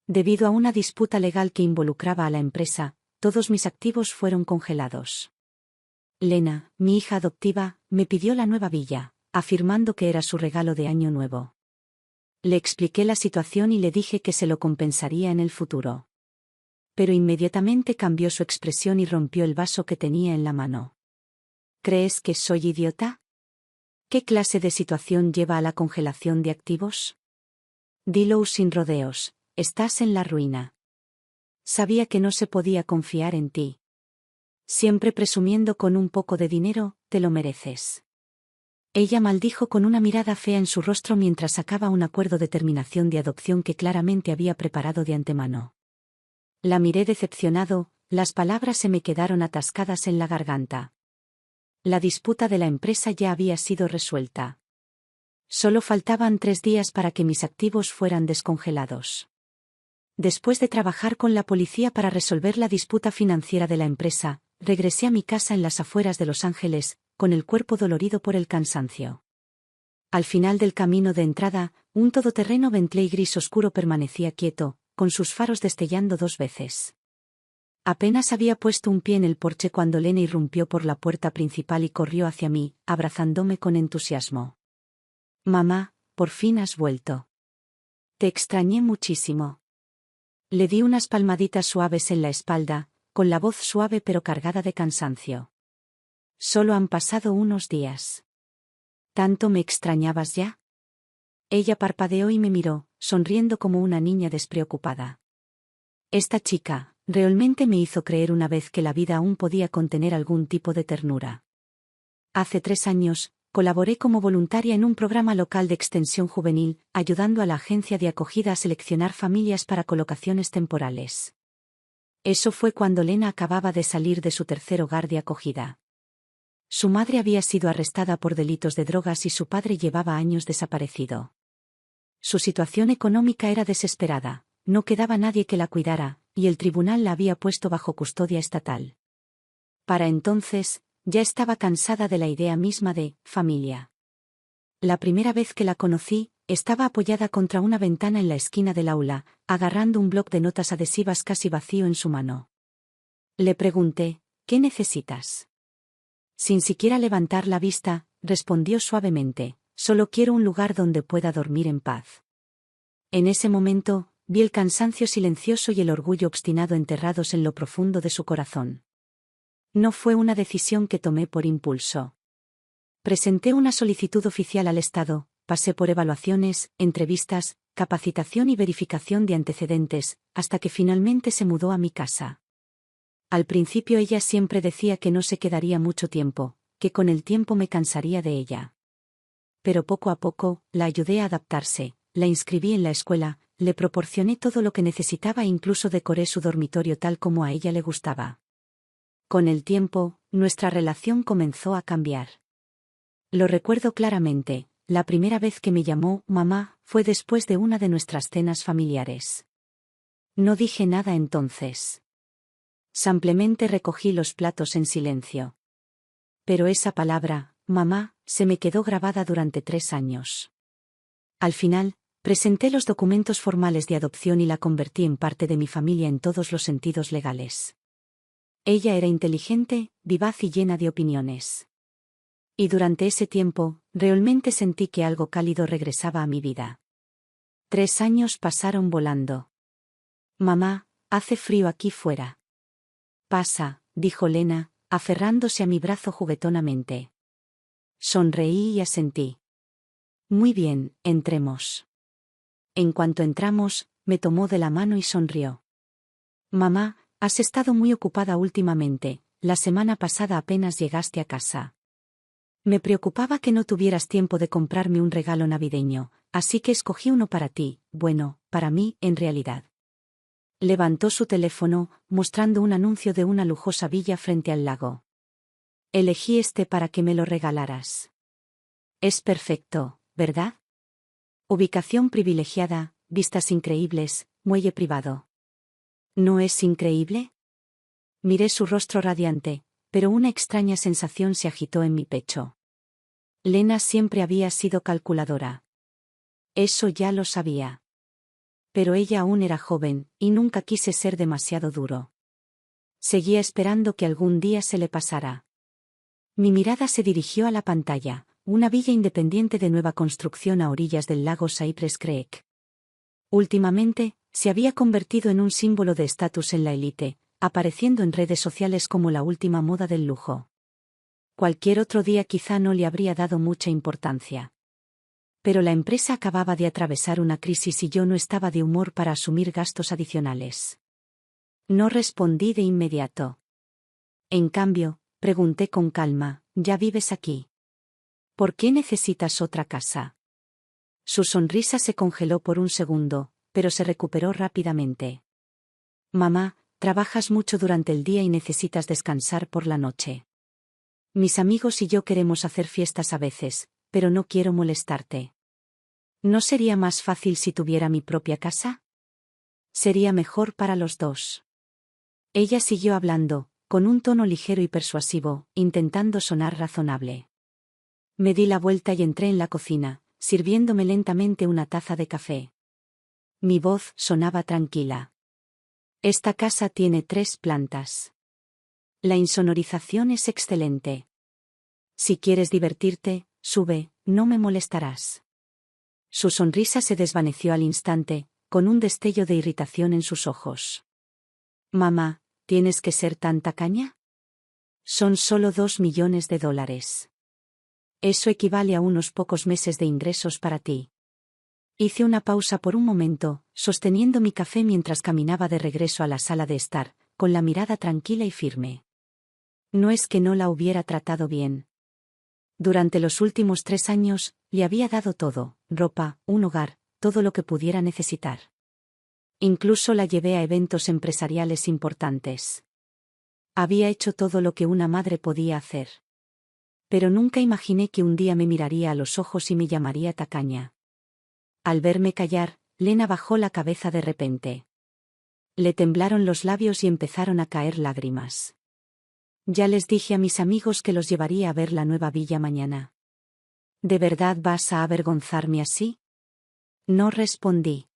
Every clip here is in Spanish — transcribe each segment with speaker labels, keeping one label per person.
Speaker 1: Debido a una disputa legal que involucraba a la empresa, todos mis activos fueron congelados. Lena, mi hija adoptiva, me pidió la nueva villa, afirmando que era su regalo de Año Nuevo. Le expliqué la situación y le dije que se lo compensaría en el futuro. Pero inmediatamente cambió su expresión y rompió el vaso que tenía en la mano. ¿Crees que soy idiota? ¿Qué clase de situación lleva a la congelación de activos? Dilo sin rodeos, estás en la ruina. Sabía que no se podía confiar en ti. Siempre presumiendo con un poco de dinero, te lo mereces. Ella maldijo con una mirada fea en su rostro mientras sacaba un acuerdo de terminación de adopción que claramente había preparado de antemano. La miré decepcionado, las palabras se me quedaron atascadas en la garganta. La disputa de la empresa ya había sido resuelta. Solo faltaban 3 días para que mis activos fueran descongelados. Después de trabajar con la policía para resolver la disputa financiera de la empresa, regresé a mi casa en las afueras de Los Ángeles, con el cuerpo dolorido por el cansancio. Al final del camino de entrada, un todoterreno Bentley gris oscuro permanecía quieto, con sus faros destellando 2 veces. Apenas había puesto un pie en el porche cuando Lena irrumpió por la puerta principal y corrió hacia mí, abrazándome con entusiasmo. Mamá, por fin has vuelto. Te extrañé muchísimo. Le di unas palmaditas suaves en la espalda, con la voz suave pero cargada de cansancio. Solo han pasado unos días. ¿Tanto me extrañabas ya? Ella parpadeó y me miró, sonriendo como una niña despreocupada. Esta chica, realmente me hizo creer una vez que la vida aún podía contener algún tipo de ternura. Hace 3 años, colaboré como voluntaria en un programa local de extensión juvenil, ayudando a la agencia de acogida a seleccionar familias para colocaciones temporales. Eso fue cuando Lena acababa de salir de su tercer hogar de acogida. Su madre había sido arrestada por delitos de drogas y su padre llevaba años desaparecido. Su situación económica era desesperada, no quedaba nadie que la cuidara, y el tribunal la había puesto bajo custodia estatal. Para entonces, ya estaba cansada de la idea misma de familia. La primera vez que la conocí, estaba apoyada contra una ventana en la esquina del aula, agarrando un bloc de notas adhesivas casi vacío en su mano. Le pregunté, ¿qué necesitas? Sin siquiera levantar la vista, respondió suavemente, solo quiero un lugar donde pueda dormir en paz. En ese momento, vi el cansancio silencioso y el orgullo obstinado enterrados en lo profundo de su corazón. No fue una decisión que tomé por impulso. Presenté una solicitud oficial al Estado, pasé por evaluaciones, entrevistas, capacitación y verificación de antecedentes, hasta que finalmente se mudó a mi casa. Al principio ella siempre decía que no se quedaría mucho tiempo, que con el tiempo me cansaría de ella. Pero poco a poco, la ayudé a adaptarse, la inscribí en la escuela, le proporcioné todo lo que necesitaba e incluso decoré su dormitorio tal como a ella le gustaba. Con el tiempo, nuestra relación comenzó a cambiar. Lo recuerdo claramente, la primera vez que me llamó mamá fue después de una de nuestras cenas familiares. No dije nada entonces. Simplemente recogí los platos en silencio. Pero esa palabra, mamá, se me quedó grabada durante 3 años. Al final, presenté los documentos formales de adopción y la convertí en parte de mi familia en todos los sentidos legales. Ella era inteligente, vivaz y llena de opiniones. Y durante ese tiempo, realmente sentí que algo cálido regresaba a mi vida. 3 años pasaron volando. Mamá, hace frío aquí fuera. Pasa, dijo Lena, aferrándose a mi brazo juguetonamente. Sonreí y asentí. Muy bien, entremos. En cuanto entramos, me tomó de la mano y sonrió. Mamá, has estado muy ocupada últimamente, la semana pasada apenas llegaste a casa. Me preocupaba que no tuvieras tiempo de comprarme un regalo navideño, así que escogí uno para ti, bueno, para mí, en realidad. Levantó su teléfono, mostrando un anuncio de una lujosa villa frente al lago. Elegí este para que me lo regalaras. Es perfecto, ¿verdad? Ubicación privilegiada, vistas increíbles, muelle privado. ¿No es increíble? Miré su rostro radiante, pero una extraña sensación se agitó en mi pecho. Lena siempre había sido calculadora. Eso ya lo sabía. Pero ella aún era joven, y nunca quise ser demasiado duro. Seguía esperando que algún día se le pasara. Mi mirada se dirigió a la pantalla, una villa independiente de nueva construcción a orillas del lago Cypress Creek. Últimamente, se había convertido en un símbolo de estatus en la élite, apareciendo en redes sociales como la última moda del lujo. Cualquier otro día quizá no le habría dado mucha importancia. Pero la empresa acababa de atravesar una crisis y yo no estaba de humor para asumir gastos adicionales. No respondí de inmediato. En cambio, pregunté con calma, ¿ya vives aquí? ¿Por qué necesitas otra casa? Su sonrisa se congeló por un segundo, pero se recuperó rápidamente. Mamá, trabajas mucho durante el día y necesitas descansar por la noche. Mis amigos y yo queremos hacer fiestas a veces, pero no quiero molestarte. ¿No sería más fácil si tuviera mi propia casa? Sería mejor para los dos. Ella siguió hablando, con un tono ligero y persuasivo, intentando sonar razonable. Me di la vuelta y entré en la cocina, sirviéndome lentamente una taza de café. Mi voz sonaba tranquila. Esta casa tiene 3 plantas. La insonorización es excelente. Si quieres divertirte, sube, no me molestarás. Su sonrisa se desvaneció al instante, con un destello de irritación en sus ojos. Mamá, ¿tienes que ser tan tacaña? Son solo $2 millones. Eso equivale a unos pocos meses de ingresos para ti. Hice una pausa por un momento, sosteniendo mi café mientras caminaba de regreso a la sala de estar, con la mirada tranquila y firme. No es que no la hubiera tratado bien. Durante los últimos 3 años, le había dado todo, ropa, un hogar, todo lo que pudiera necesitar. Incluso la llevé a eventos empresariales importantes. Había hecho todo lo que una madre podía hacer. Pero nunca imaginé que un día me miraría a los ojos y me llamaría tacaña. Al verme callar, Lena bajó la cabeza de repente. Le temblaron los labios y empezaron a caer lágrimas. Ya les dije a mis amigos que los llevaría a ver la nueva villa mañana. ¿De verdad vas a avergonzarme así? No respondí.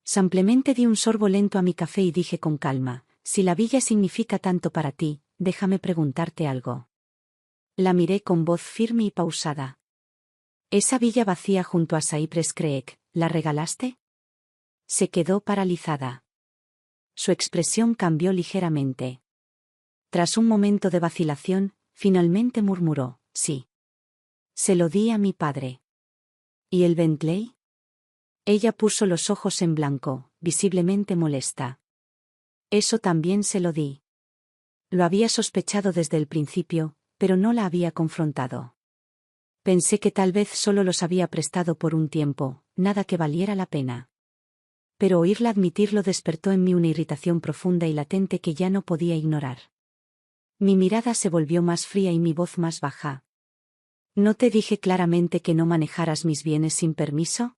Speaker 1: Simplemente di un sorbo lento a mi café y dije con calma, si la villa significa tanto para ti, déjame preguntarte algo. La miré con voz firme y pausada. Esa villa vacía junto a Cypress Creek, ¿la regalaste? Se quedó paralizada. Su expresión cambió ligeramente. Tras un momento de vacilación, finalmente murmuró, sí. Se lo di a mi padre. ¿Y el Bentley? Ella puso los ojos en blanco, visiblemente molesta. Eso también se lo di. Lo había sospechado desde el principio, pero no la había confrontado. Pensé que tal vez solo los había prestado por un tiempo, nada que valiera la pena. Pero oírla admitirlo despertó en mí una irritación profunda y latente que ya no podía ignorar. Mi mirada se volvió más fría y mi voz más baja. ¿No te dije claramente que no manejaras mis bienes sin permiso?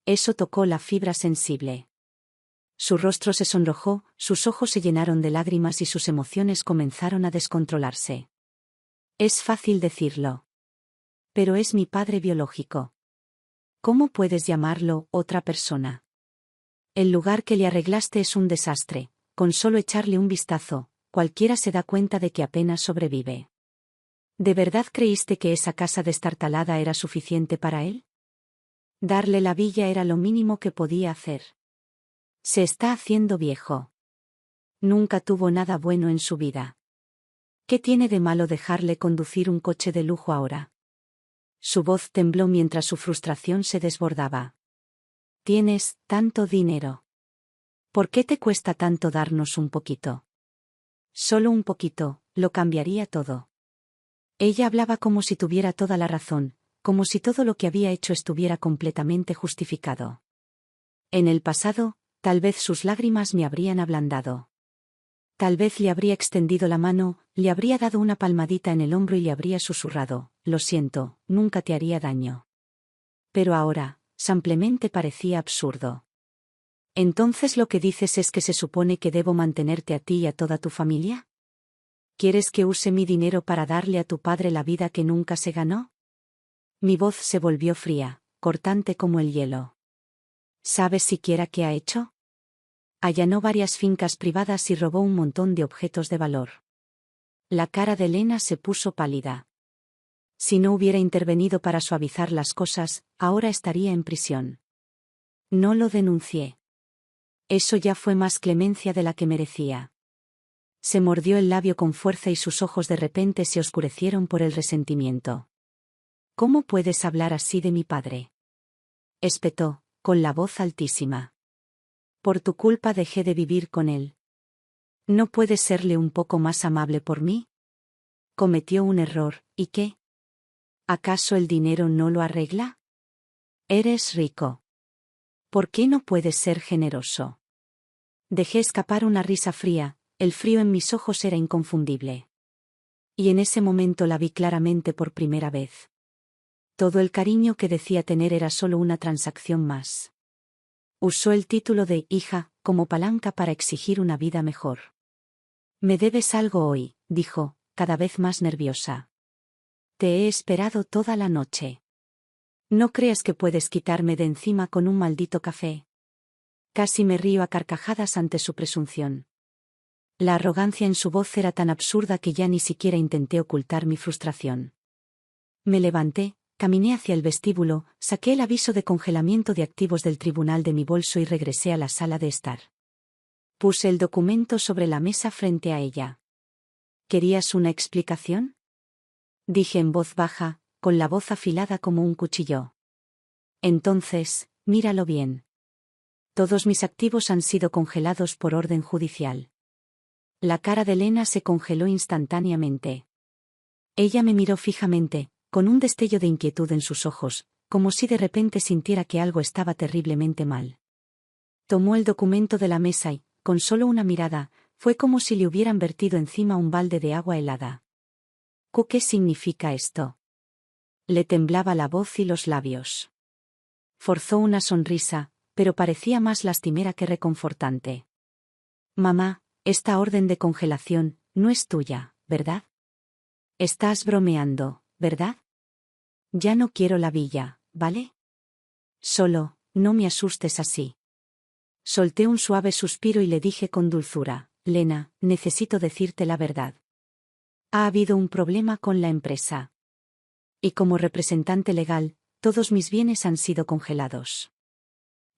Speaker 1: Eso tocó la fibra sensible. Su rostro se sonrojó, sus ojos se llenaron de lágrimas y sus emociones comenzaron a descontrolarse. Es fácil decirlo. Pero es mi padre biológico. ¿Cómo puedes llamarlo otra persona? El lugar que le arreglaste es un desastre, con solo echarle un vistazo, cualquiera se da cuenta de que apenas sobrevive. ¿De verdad creíste que esa casa destartalada era suficiente para él? Darle la villa era lo mínimo que podía hacer. Se está haciendo viejo. Nunca tuvo nada bueno en su vida. ¿Qué tiene de malo dejarle conducir un coche de lujo ahora? Su voz tembló mientras su frustración se desbordaba. Tienes tanto dinero. ¿Por qué te cuesta tanto darnos un poquito? Solo un poquito, lo cambiaría todo. Ella hablaba como si tuviera toda la razón, como si todo lo que había hecho estuviera completamente justificado. En el pasado, tal vez sus lágrimas me habrían ablandado. Tal vez le habría extendido la mano, le habría dado una palmadita en el hombro y le habría susurrado, lo siento, nunca te haría daño. Pero ahora, simplemente parecía absurdo. ¿Entonces lo que dices es que se supone que debo mantenerte a ti y a toda tu familia? ¿Quieres que use mi dinero para darle a tu padre la vida que nunca se ganó? Mi voz se volvió fría, cortante como el hielo. ¿Sabes siquiera qué ha hecho? Allanó varias fincas privadas y robó un montón de objetos de valor. La cara de Lena se puso pálida. Si no hubiera intervenido para suavizar las cosas, ahora estaría en prisión. No lo denuncié. Eso ya fue más clemencia de la que merecía. Se mordió el labio con fuerza y sus ojos de repente se oscurecieron por el resentimiento. ¿Cómo puedes hablar así de mi padre? Espetó, con la voz altísima. Por tu culpa dejé de vivir con él. ¿No puedes serle un poco más amable por mí? Cometió un error, ¿y qué? ¿Acaso el dinero no lo arregla? Eres rico. ¿Por qué no puedes ser generoso? Dejé escapar una risa fría, el frío en mis ojos era inconfundible. Y en ese momento la vi claramente por primera vez. Todo el cariño que decía tener era solo una transacción más. Usó el título de hija como palanca para exigir una vida mejor. Me debes algo hoy, dijo, cada vez más nerviosa. Te he esperado toda la noche. No creas que puedes quitarme de encima con un maldito café. Casi me río a carcajadas ante su presunción. La arrogancia en su voz era tan absurda que ya ni siquiera intenté ocultar mi frustración. Me levanté, caminé hacia el vestíbulo, saqué el aviso de congelamiento de activos del tribunal de mi bolso y regresé a la sala de estar. Puse el documento sobre la mesa frente a ella. ¿Querías una explicación? Dije en voz baja, con la voz afilada como un cuchillo. Entonces, míralo bien. Todos mis activos han sido congelados por orden judicial. La cara de Lena se congeló instantáneamente. Ella me miró fijamente, con un destello de inquietud en sus ojos, como si de repente sintiera que algo estaba terriblemente mal. Tomó el documento de la mesa y, con solo una mirada, fue como si le hubieran vertido encima un balde de agua helada. ¿Qué significa esto? Le temblaba la voz y los labios. Forzó una sonrisa, pero parecía más lastimera que reconfortante. Mamá, esta orden de congelación no es tuya, ¿verdad? Estás bromeando, ¿verdad? Ya no quiero la villa, ¿vale? Solo, no me asustes así. Solté un suave suspiro y le dije con dulzura, Lena, necesito decirte la verdad. Ha habido un problema con la empresa. Y como representante legal, todos mis bienes han sido congelados.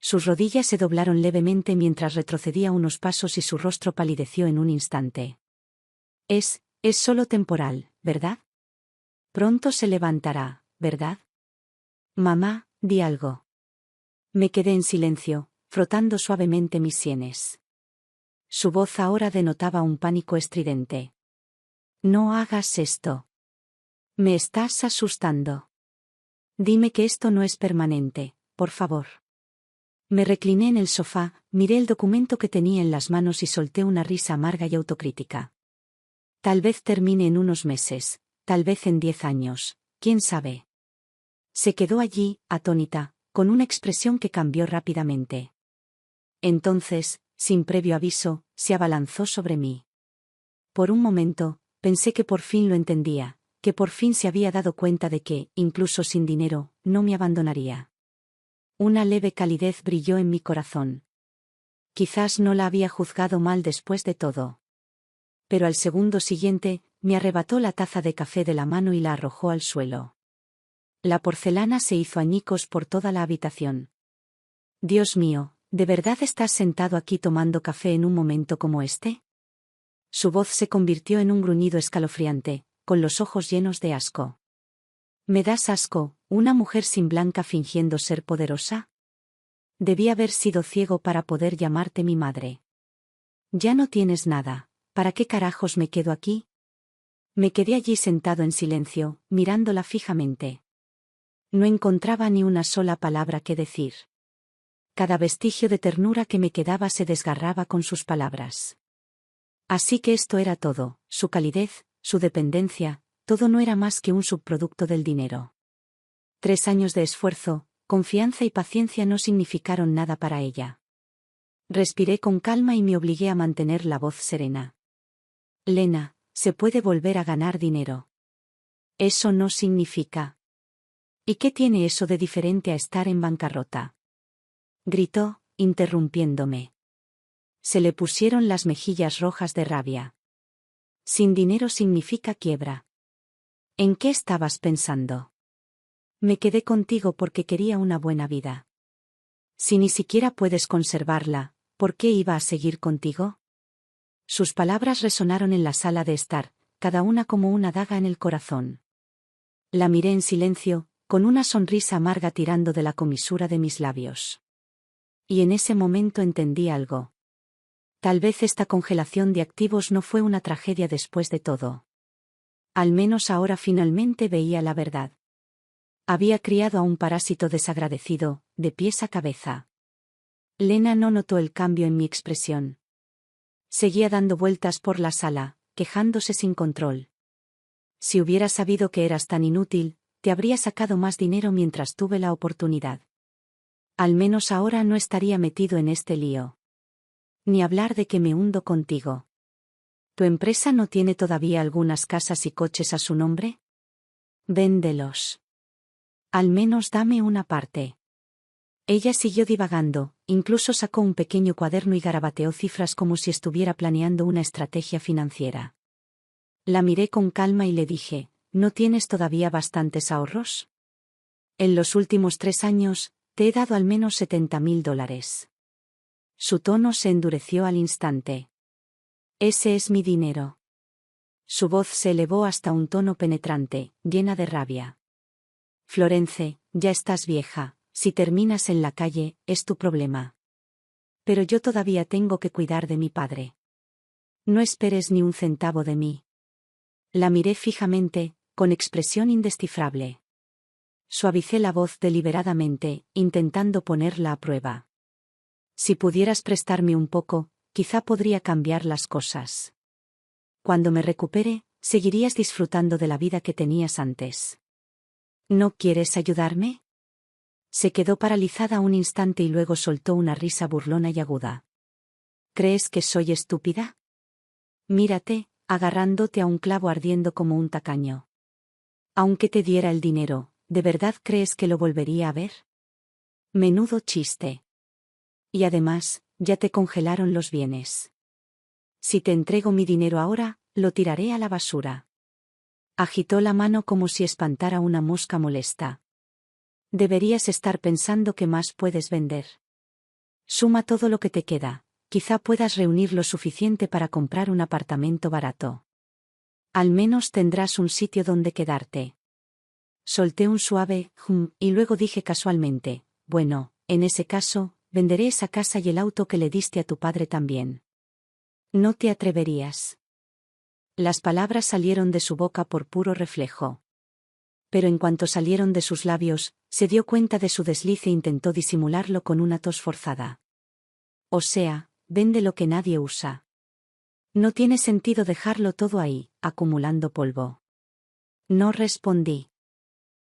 Speaker 1: Sus rodillas se doblaron levemente mientras retrocedía unos pasos y su rostro palideció en un instante. Es solo temporal, ¿verdad? Pronto se levantará, ¿verdad? Mamá, di algo. Me quedé en silencio, frotando suavemente mis sienes. Su voz ahora denotaba un pánico estridente. No hagas esto. Me estás asustando. Dime que esto no es permanente, por favor. Me recliné en el sofá, miré el documento que tenía en las manos y solté una risa amarga y autocrítica. Tal vez termine en unos meses, tal vez en 10 años, quién sabe. Se quedó allí, atónita, con una expresión que cambió rápidamente. Entonces, sin previo aviso, se abalanzó sobre mí. Por un momento, pensé que por fin lo entendía, que por fin se había dado cuenta de que, incluso sin dinero, no me abandonaría. Una leve calidez brilló en mi corazón. Quizás no la había juzgado mal después de todo. Pero al segundo siguiente, me arrebató la taza de café de la mano y la arrojó al suelo. La porcelana se hizo añicos por toda la habitación. Dios mío, ¿de verdad estás sentado aquí tomando café en un momento como este? Su voz se convirtió en un gruñido escalofriante, con los ojos llenos de asco. ¿Me das asco, una mujer sin blanca fingiendo ser poderosa? Debí haber sido ciego para poder llamarte mi madre. Ya no tienes nada, ¿para qué carajos me quedo aquí? Me quedé allí sentado en silencio, mirándola fijamente. No encontraba ni una sola palabra que decir. Cada vestigio de ternura que me quedaba se desgarraba con sus palabras. Así que esto era todo, su calidez, su dependencia, todo no era más que un subproducto del dinero. 3 años de esfuerzo, confianza y paciencia no significaron nada para ella. Respiré con calma y me obligué a mantener la voz serena. Lena, se puede volver a ganar dinero. Eso no significa. ¿Y qué tiene eso de diferente a estar en bancarrota? gritó, interrumpiéndome. Se le pusieron las mejillas rojas de rabia. Sin dinero significa quiebra. ¿En qué estabas pensando? Me quedé contigo porque quería una buena vida. Si ni siquiera puedes conservarla, ¿por qué iba a seguir contigo? Sus palabras resonaron en la sala de estar, cada una como una daga en el corazón. La miré en silencio, con una sonrisa amarga tirando de la comisura de mis labios. Y en ese momento entendí algo. Tal vez esta congelación de activos no fue una tragedia después de todo. Al menos ahora finalmente veía la verdad. Había criado a un parásito desagradecido, de pies a cabeza. Lena no notó el cambio en mi expresión. Seguía dando vueltas por la sala, quejándose sin control. Si hubiera sabido que eras tan inútil, te habría sacado más dinero mientras tuve la oportunidad. Al menos ahora no estaría metido en este lío. Ni hablar de que me hundo contigo. ¿Tu empresa no tiene todavía algunas casas y coches a su nombre? Véndelos. Al menos dame una parte. Ella siguió divagando, incluso sacó un pequeño cuaderno y garabateó cifras como si estuviera planeando una estrategia financiera. La miré con calma y le dije, ¿no tienes todavía bastantes ahorros? En los últimos 3 años, te he dado al menos $70.000. Su tono se endureció al instante. Ese es mi dinero. Su voz se elevó hasta un tono penetrante, llena de rabia. Florence, ya estás vieja, si terminas en la calle, es tu problema. Pero yo todavía tengo que cuidar de mi padre. No esperes ni un centavo de mí. La miré fijamente, con expresión indescifrable. Suavicé la voz deliberadamente, intentando ponerla a prueba. Si pudieras prestarme un poco, quizá podría cambiar las cosas. Cuando me recupere, seguirías disfrutando de la vida que tenías antes. ¿No quieres ayudarme? Se quedó paralizada un instante y luego soltó una risa burlona y aguda. ¿Crees que soy estúpida? Mírate, agarrándote a un clavo ardiendo como un tacaño. Aunque te diera el dinero, ¿de verdad crees que lo volvería a ver? Menudo chiste. Y además, ya te congelaron los bienes. Si te entrego mi dinero ahora, lo tiraré a la basura. Agitó la mano como si espantara una mosca molesta. Deberías estar pensando qué más puedes vender. Suma todo lo que te queda, quizá puedas reunir lo suficiente para comprar un apartamento barato. Al menos tendrás un sitio donde quedarte. Solté un suave y luego dije casualmente, bueno, en ese caso, venderé esa casa y el auto que le diste a tu padre también. No te atreverías. Las palabras salieron de su boca por puro reflejo. Pero en cuanto salieron de sus labios, se dio cuenta de su desliz e intentó disimularlo con una tos forzada. O sea, vende lo que nadie usa. No tiene sentido dejarlo todo ahí, acumulando polvo. No respondí.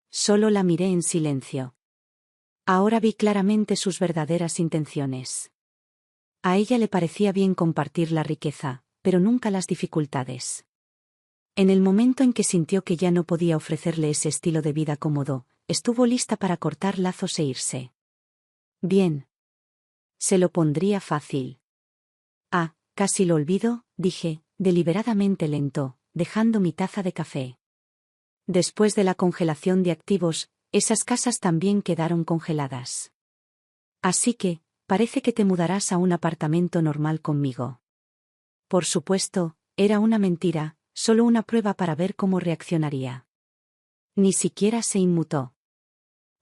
Speaker 1: Solo la miré en silencio. Ahora vi claramente sus verdaderas intenciones. A ella le parecía bien compartir la riqueza, pero nunca las dificultades. En el momento en que sintió que ya no podía ofrecerle ese estilo de vida cómodo, estuvo lista para cortar lazos e irse. Bien. Se lo pondría fácil. Ah, casi lo olvido, dije, deliberadamente lento, dejando mi taza de café. Después de la congelación de activos, esas casas también quedaron congeladas. Así que, parece que te mudarás a un apartamento normal conmigo. Por supuesto, era una mentira, solo una prueba para ver cómo reaccionaría. Ni siquiera se inmutó.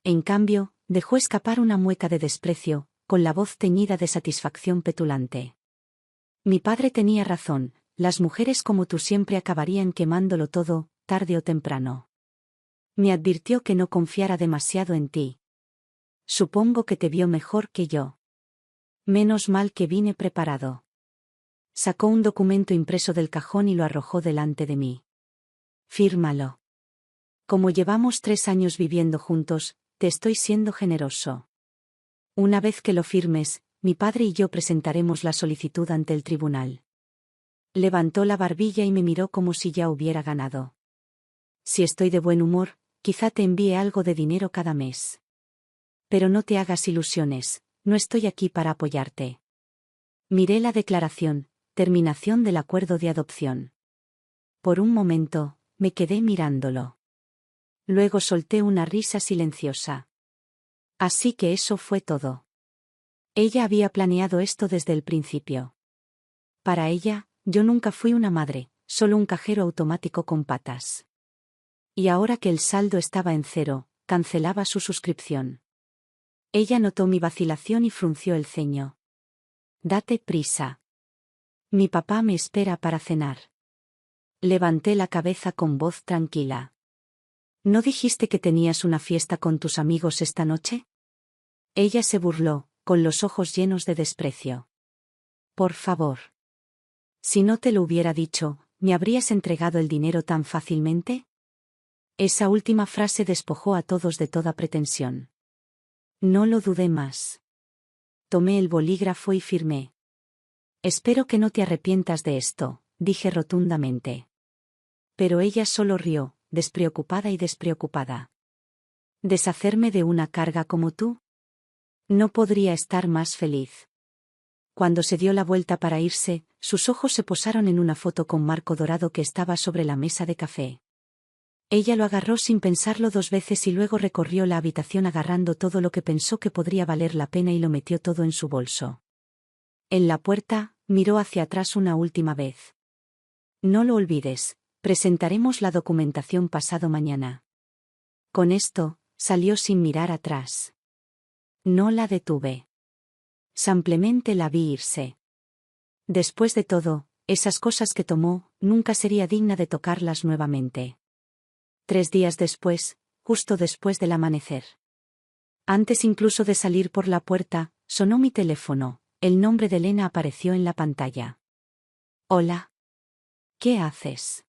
Speaker 1: En cambio, dejó escapar una mueca de desprecio, con la voz teñida de satisfacción petulante. Mi padre tenía razón, las mujeres como tú siempre acabarían quemándolo todo, tarde o temprano. Me advirtió que no confiara demasiado en ti. Supongo que te vio mejor que yo. Menos mal que vine preparado. Sacó un documento impreso del cajón y lo arrojó delante de mí. Fírmalo. Como llevamos 3 años viviendo juntos, te estoy siendo generoso. Una vez que lo firmes, mi padre y yo presentaremos la solicitud ante el tribunal. Levantó la barbilla y me miró como si ya hubiera ganado. Si estoy de buen humor, quizá te envíe algo de dinero cada mes. Pero no te hagas ilusiones, no estoy aquí para apoyarte. Miré la declaración, terminación del acuerdo de adopción. Por un momento, me quedé mirándolo. Luego solté una risa silenciosa. Así que eso fue todo. Ella había planeado esto desde el principio. Para ella, yo nunca fui una madre, solo un cajero automático con patas. Y ahora que el saldo estaba en cero, cancelaba su suscripción. Ella notó mi vacilación y frunció el ceño. Date prisa. Mi papá me espera para cenar. Levanté la cabeza con voz tranquila. ¿No dijiste que tenías una fiesta con tus amigos esta noche? Ella se burló, con los ojos llenos de desprecio. Por favor. Si no te lo hubiera dicho, ¿me habrías entregado el dinero tan fácilmente? Esa última frase despojó a todos de toda pretensión. No lo dudé más. Tomé el bolígrafo y firmé. Espero que no te arrepientas de esto, dije rotundamente. Pero ella solo rió, despreocupada y despreocupada. ¿Deshacerme de una carga como tú? No podría estar más feliz. Cuando se dio la vuelta para irse, sus ojos se posaron en una foto con marco dorado que estaba sobre la mesa de café. Ella lo agarró sin pensarlo 2 veces y luego recorrió la habitación agarrando todo lo que pensó que podría valer la pena y lo metió todo en su bolso. En la puerta, miró hacia atrás una última vez. No lo olvides, presentaremos la documentación pasado mañana. Con esto, salió sin mirar atrás. No la detuve. Simplemente la vi irse. Después de todo, esas cosas que tomó, nunca sería digna de tocarlas nuevamente. 3 días después, justo después del amanecer. Antes incluso de salir por la puerta, sonó mi teléfono, el nombre de Lena apareció en la pantalla. Hola. ¿Qué haces?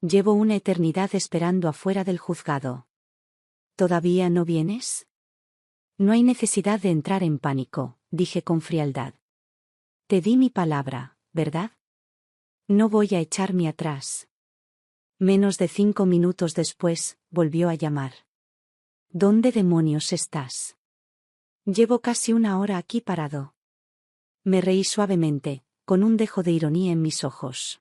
Speaker 1: Llevo una eternidad esperando afuera del juzgado. ¿Todavía no vienes? No hay necesidad de entrar en pánico, dije con frialdad. Te di mi palabra, ¿verdad? No voy a echarme atrás. Menos de 5 minutos después, volvió a llamar. ¿Dónde demonios estás? Llevo casi 1 hora aquí parado. Me reí suavemente, con un dejo de ironía en mis ojos.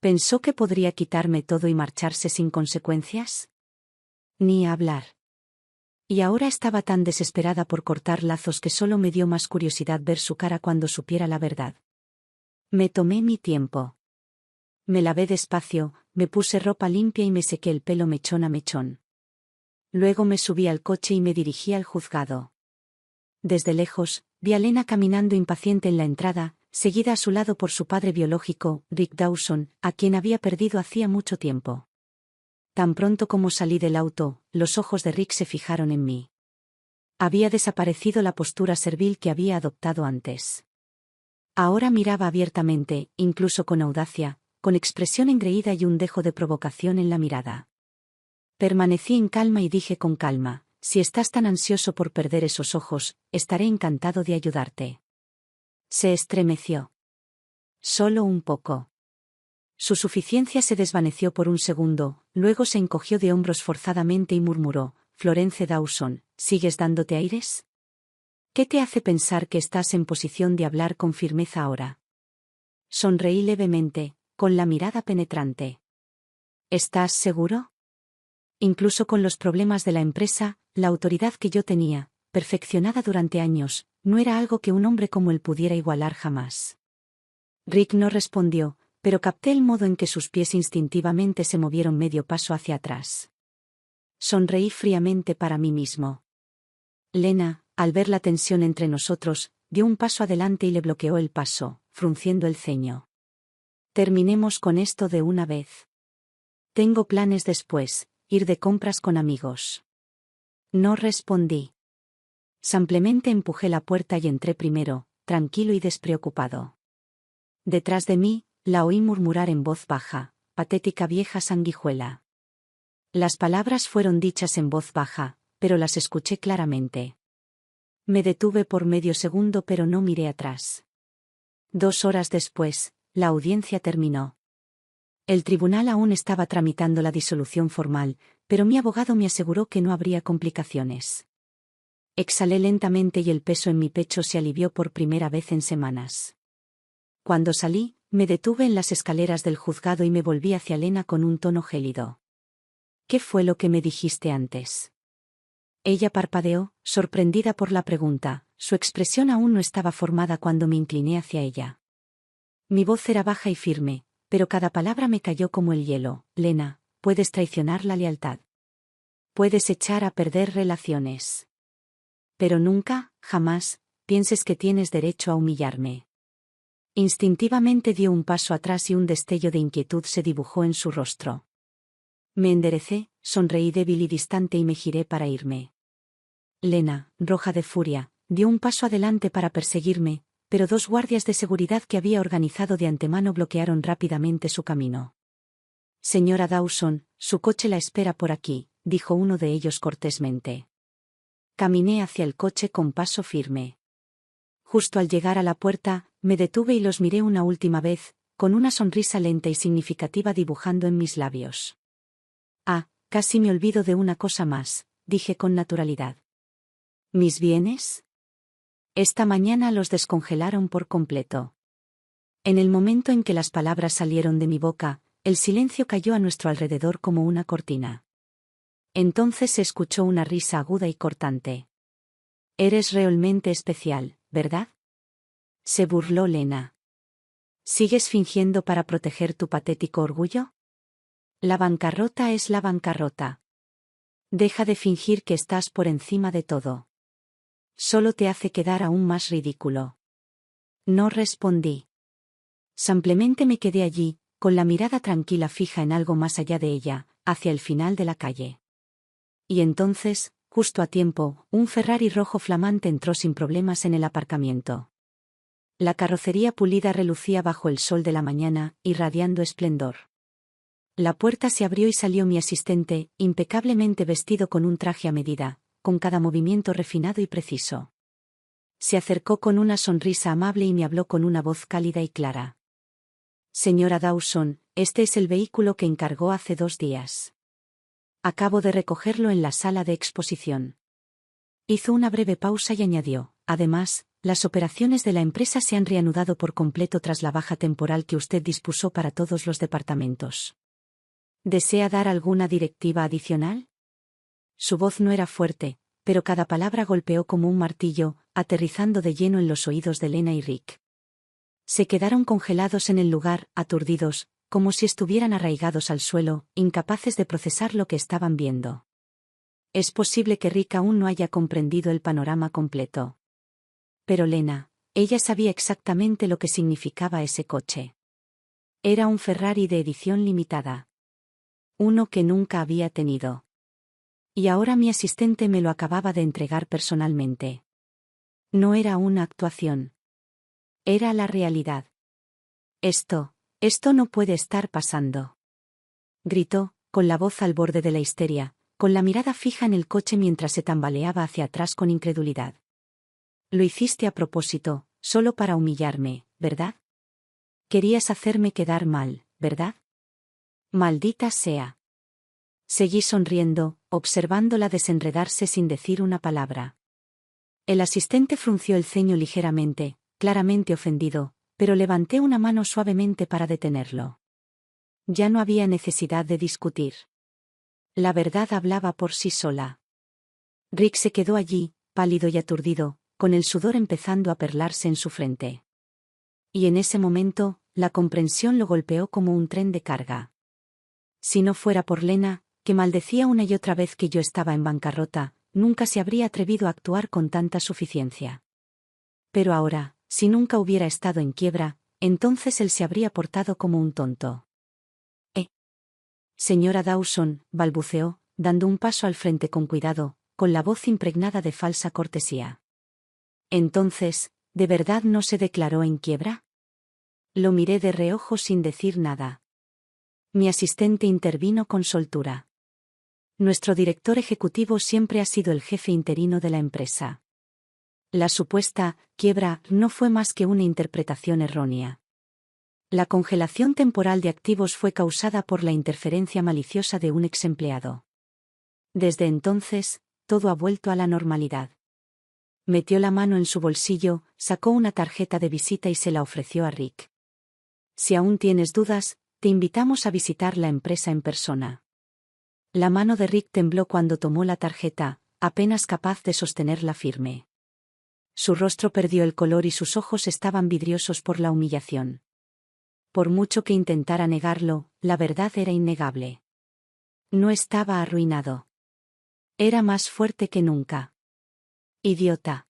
Speaker 1: ¿Pensó que podría quitarme todo y marcharse sin consecuencias? Ni hablar. Y ahora estaba tan desesperada por cortar lazos que solo me dio más curiosidad ver su cara cuando supiera la verdad. Me tomé mi tiempo. Me lavé despacio, me puse ropa limpia y me sequé el pelo mechón a mechón. Luego me subí al coche y me dirigí al juzgado. Desde lejos, vi a Lena caminando impaciente en la entrada, seguida a su lado por su padre biológico, Rick Dawson, a quien había perdido hacía mucho tiempo. Tan pronto como salí del auto, los ojos de Rick se fijaron en mí. Había desaparecido la postura servil que había adoptado antes. Ahora miraba abiertamente, incluso con audacia, con expresión engreída y un dejo de provocación en la mirada. Permanecí en calma y dije con calma, si estás tan ansioso por perder esos ojos, estaré encantado de ayudarte. Se estremeció. Solo un poco. Su suficiencia se desvaneció por un segundo, luego se encogió de hombros forzadamente y murmuró, Florence Dawson, ¿sigues dándote aires? ¿Qué te hace pensar que estás en posición de hablar con firmeza ahora? Sonreí levemente, con la mirada penetrante. ¿Estás seguro? Incluso con los problemas de la empresa, la autoridad que yo tenía, perfeccionada durante años, no era algo que un hombre como él pudiera igualar jamás. Rick no respondió, pero capté el modo en que sus pies instintivamente se movieron medio paso hacia atrás. Sonreí fríamente para mí mismo. Lena, al ver la tensión entre nosotros, dio un paso adelante y le bloqueó el paso, frunciendo el ceño. Terminemos con esto de una vez. Tengo planes después, ir de compras con amigos. No respondí. Simplemente empujé la puerta y entré primero, tranquilo y despreocupado. Detrás de mí, la oí murmurar en voz baja, patética vieja sanguijuela. Las palabras fueron dichas en voz baja, pero las escuché claramente. Me detuve por medio segundo pero no miré atrás. 2 horas después, la audiencia terminó. El tribunal aún estaba tramitando la disolución formal, pero mi abogado me aseguró que no habría complicaciones. Exhalé lentamente y el peso en mi pecho se alivió por primera vez en semanas. Cuando salí, me detuve en las escaleras del juzgado y me volví hacia Lena con un tono gélido. ¿Qué fue lo que me dijiste antes? Ella parpadeó, sorprendida por la pregunta. Su expresión aún no estaba formada cuando me incliné hacia ella. Mi voz era baja y firme, pero cada palabra me cayó como el hielo. Lena, puedes traicionar la lealtad. Puedes echar a perder relaciones. Pero nunca, jamás, pienses que tienes derecho a humillarme. Instintivamente dio un paso atrás y un destello de inquietud se dibujó en su rostro. Me enderecé, sonreí débil y distante y me giré para irme. Lena, roja de furia, dio un paso adelante para perseguirme, pero dos guardias de seguridad que había organizado de antemano bloquearon rápidamente su camino. Señora Dawson, su coche la espera por aquí, dijo uno de ellos cortésmente. Caminé hacia el coche con paso firme. Justo al llegar a la puerta, me detuve y los miré una última vez, con una sonrisa lenta y significativa dibujando en mis labios. Ah, casi me olvido de una cosa más, dije con naturalidad. ¿Mis bienes? Esta mañana los descongelaron por completo. En el momento en que las palabras salieron de mi boca, el silencio cayó a nuestro alrededor como una cortina. Entonces se escuchó una risa aguda y cortante. Eres realmente especial, ¿verdad? Se burló Lena. ¿Sigues fingiendo para proteger tu patético orgullo? La bancarrota es la bancarrota. Deja de fingir que estás por encima de todo. Solo te hace quedar aún más ridículo. No respondí. Simplemente me quedé allí, con la mirada tranquila fija en algo más allá de ella, hacia el final de la calle. Y entonces, justo a tiempo, un Ferrari rojo flamante entró sin problemas en el aparcamiento. La carrocería pulida relucía bajo el sol de la mañana, irradiando esplendor. La puerta se abrió y salió mi asistente, impecablemente vestido con un traje a medida, con cada movimiento refinado y preciso. Se acercó con una sonrisa amable y me habló con una voz cálida y clara. Señora Dawson, este es el vehículo que encargó hace 2 días. Acabo de recogerlo en la sala de exposición. Hizo una breve pausa y añadió, además, las operaciones de la empresa se han reanudado por completo tras la baja temporal que usted dispuso para todos los departamentos. ¿Desea dar alguna directiva adicional? Su voz no era fuerte, pero cada palabra golpeó como un martillo, aterrizando de lleno en los oídos de Lena y Rick. Se quedaron congelados en el lugar, aturdidos, como si estuvieran arraigados al suelo, incapaces de procesar lo que estaban viendo. Es posible que Rick aún no haya comprendido el panorama completo. Pero Lena, ella sabía exactamente lo que significaba ese coche. Era un Ferrari de edición limitada. Uno que nunca había tenido. Y ahora mi asistente me lo acababa de entregar personalmente. No era una actuación. Era la realidad. Esto no puede estar pasando. Gritó, con la voz al borde de la histeria, con la mirada fija en el coche mientras se tambaleaba hacia atrás con incredulidad. Lo hiciste a propósito, solo para humillarme, ¿verdad? Querías hacerme quedar mal, ¿verdad? Maldita sea. Seguí sonriendo, observándola desenredarse sin decir una palabra. El asistente frunció el ceño ligeramente, claramente ofendido, pero levanté una mano suavemente para detenerlo. Ya no había necesidad de discutir. La verdad hablaba por sí sola. Rick se quedó allí, pálido y aturdido, con el sudor empezando a perlarse en su frente. Y en ese momento, la comprensión lo golpeó como un tren de carga. Si no fuera por Lena, que maldecía una y otra vez que yo estaba en bancarrota, nunca se habría atrevido a actuar con tanta suficiencia. Pero ahora, si nunca hubiera estado en quiebra, entonces él se habría portado como un tonto. Señora Dawson, balbuceó, dando un paso al frente con cuidado, con la voz impregnada de falsa cortesía. Entonces, ¿de verdad no se declaró en quiebra? Lo miré de reojo sin decir nada. Mi asistente intervino con soltura. Nuestro director ejecutivo siempre ha sido el jefe interino de la empresa. La supuesta quiebra no fue más que una interpretación errónea. La congelación temporal de activos fue causada por la interferencia maliciosa de un ex empleado. Desde entonces, todo ha vuelto a la normalidad. Metió la mano en su bolsillo, sacó una tarjeta de visita y se la ofreció a Rick. Si aún tienes dudas, te invitamos a visitar la empresa en persona. La mano de Rick tembló cuando tomó la tarjeta, apenas capaz de sostenerla firme. Su rostro perdió el color y sus ojos estaban vidriosos por la humillación. Por mucho que intentara negarlo, la verdad era innegable. No estaba arruinado. Era más fuerte que nunca. Idiota.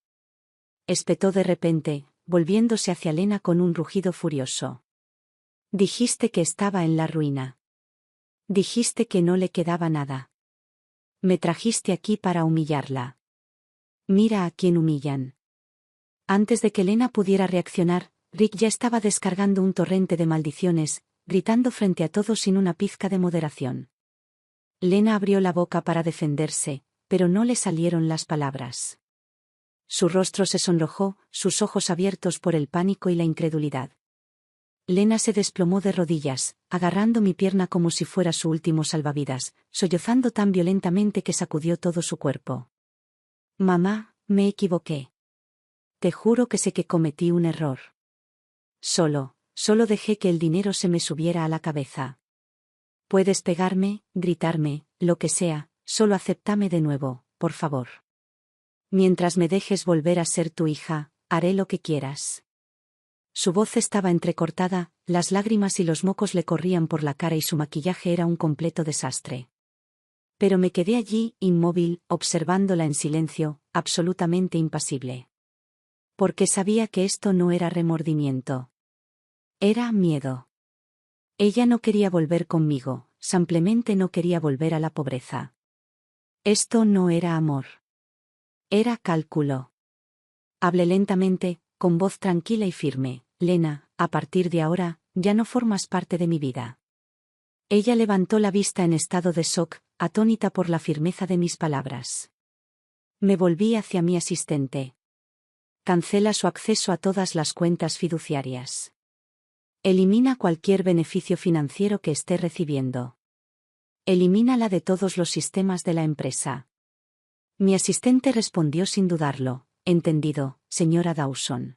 Speaker 1: Espetó de repente, volviéndose hacia Lena con un rugido furioso. Dijiste que estaba en la ruina. Dijiste que no le quedaba nada. Me trajiste aquí para humillarla. Mira a quién humillan. Antes de que Lena pudiera reaccionar, Rick ya estaba descargando un torrente de maldiciones, gritando frente a todos sin una pizca de moderación. Lena abrió la boca para defenderse, pero no le salieron las palabras. Su rostro se sonrojó, sus ojos abiertos por el pánico y la incredulidad. Lena se desplomó de rodillas, agarrando mi pierna como si fuera su último salvavidas, sollozando tan violentamente que sacudió todo su cuerpo. Mamá, me equivoqué. Te juro que sé que cometí un error. Solo dejé que el dinero se me subiera a la cabeza. Puedes pegarme, gritarme, lo que sea, solo acéptame de nuevo, por favor. Mientras me dejes volver a ser tu hija, haré lo que quieras. Su voz estaba entrecortada, las lágrimas y los mocos le corrían por la cara y su maquillaje era un completo desastre. Pero me quedé allí, inmóvil, observándola en silencio, absolutamente impasible. Porque sabía que esto no era remordimiento. Era miedo. Ella no quería volver conmigo, simplemente no quería volver a la pobreza. Esto no era amor. Era cálculo. Hablé lentamente, con voz tranquila y firme. Lena, a partir de ahora, ya no formas parte de mi vida. Ella levantó la vista en estado de shock, atónita por la firmeza de mis palabras. Me volví hacia mi asistente. Cancela su acceso a todas las cuentas fiduciarias. Elimina cualquier beneficio financiero que esté recibiendo. Elimínala de todos los sistemas de la empresa. Mi asistente respondió sin dudarlo. Entendido, señora Dawson.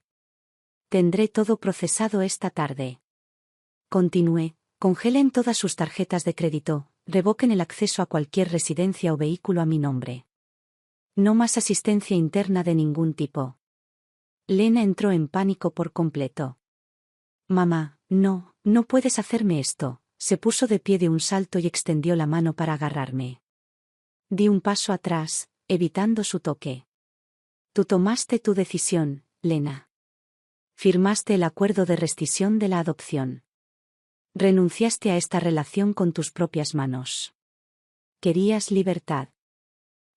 Speaker 1: Tendré todo procesado esta tarde. Continué. Congelen todas sus tarjetas de crédito, revoquen el acceso a cualquier residencia o vehículo a mi nombre. No más asistencia interna de ningún tipo. Lena entró en pánico por completo. Mamá, no puedes hacerme esto. Se puso de pie de un salto y extendió la mano para agarrarme. Di un paso atrás, evitando su toque. Tú tomaste tu decisión, Lena. Firmaste el acuerdo de rescisión de la adopción. Renunciaste a esta relación con tus propias manos. Querías libertad.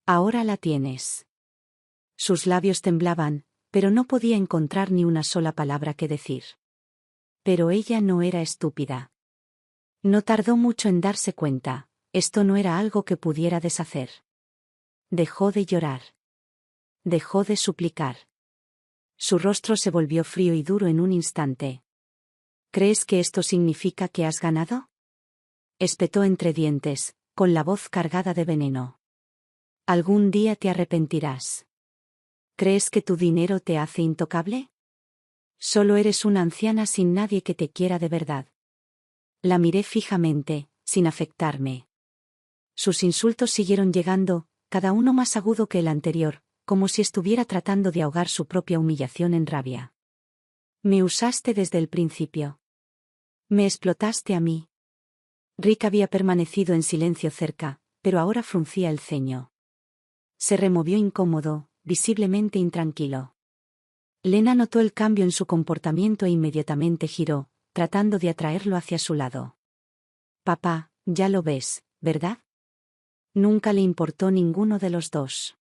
Speaker 1: Ahora la tienes. Sus labios temblaban, pero no podía encontrar ni una sola palabra que decir. Pero ella no era estúpida. No tardó mucho en darse cuenta, esto no era algo que pudiera deshacer. Dejó de llorar. Dejó de suplicar. Su rostro se volvió frío y duro en un instante. ¿Crees que esto significa que has ganado? Espetó entre dientes, con la voz cargada de veneno. Algún día te arrepentirás. ¿Crees que tu dinero te hace intocable? Solo eres una anciana sin nadie que te quiera de verdad. La miré fijamente, sin afectarme. Sus insultos siguieron llegando, cada uno más agudo que el anterior, como si estuviera tratando de ahogar su propia humillación en rabia. Me usaste desde el principio. Me explotaste a mí. Rick había permanecido en silencio cerca, pero ahora fruncía el ceño. Se removió incómodo, visiblemente intranquilo. Lena notó el cambio en su comportamiento e inmediatamente giró, tratando de atraerlo hacia su lado. Papá, ya lo ves, ¿verdad? Nunca le importó ninguno de los dos.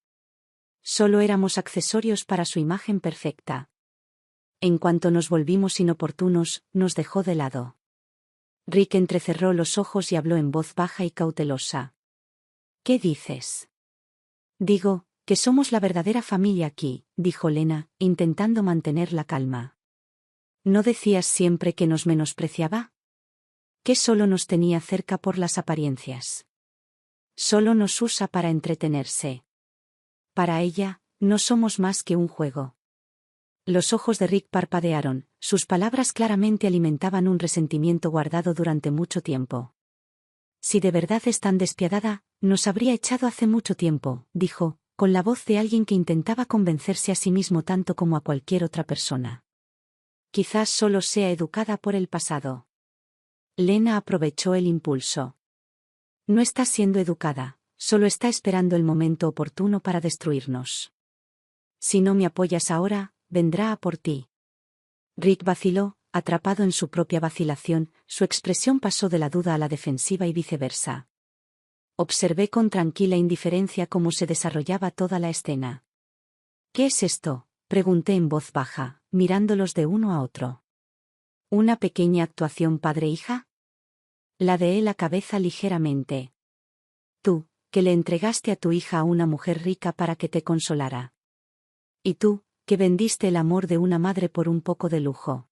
Speaker 1: Solo éramos accesorios para su imagen perfecta. En cuanto nos volvimos inoportunos, nos dejó de lado. Rick entrecerró los ojos y habló en voz baja y cautelosa. ¿Qué dices? Digo, que somos la verdadera familia aquí, dijo Lena, intentando mantener la calma. ¿No decías siempre que nos menospreciaba? Que solo nos tenía cerca por las apariencias. Solo nos usa para entretenerse. Para ella, no somos más que un juego. Los ojos de Rick parpadearon, sus palabras claramente alimentaban un resentimiento guardado durante mucho tiempo. Si de verdad es tan despiadada, nos habría echado hace mucho tiempo, dijo, con la voz de alguien que intentaba convencerse a sí mismo tanto como a cualquier otra persona. Quizás solo sea educada por el pasado. Lena aprovechó el impulso. No está siendo educada, solo está esperando el momento oportuno para destruirnos. Si no me apoyas ahora, vendrá a por ti. Rick vaciló, atrapado en su propia vacilación, su expresión pasó de la duda a la defensiva y viceversa. Observé con tranquila indiferencia cómo se desarrollaba toda la escena. ¿Qué es esto?, pregunté en voz baja, mirándolos de uno a otro. ¿Una pequeña actuación padre-hija? Ladeé la cabeza ligeramente. Tú, que le entregaste a tu hija a una mujer rica para que te consolara. Y tú, que vendiste el amor de una madre por un poco de lujo.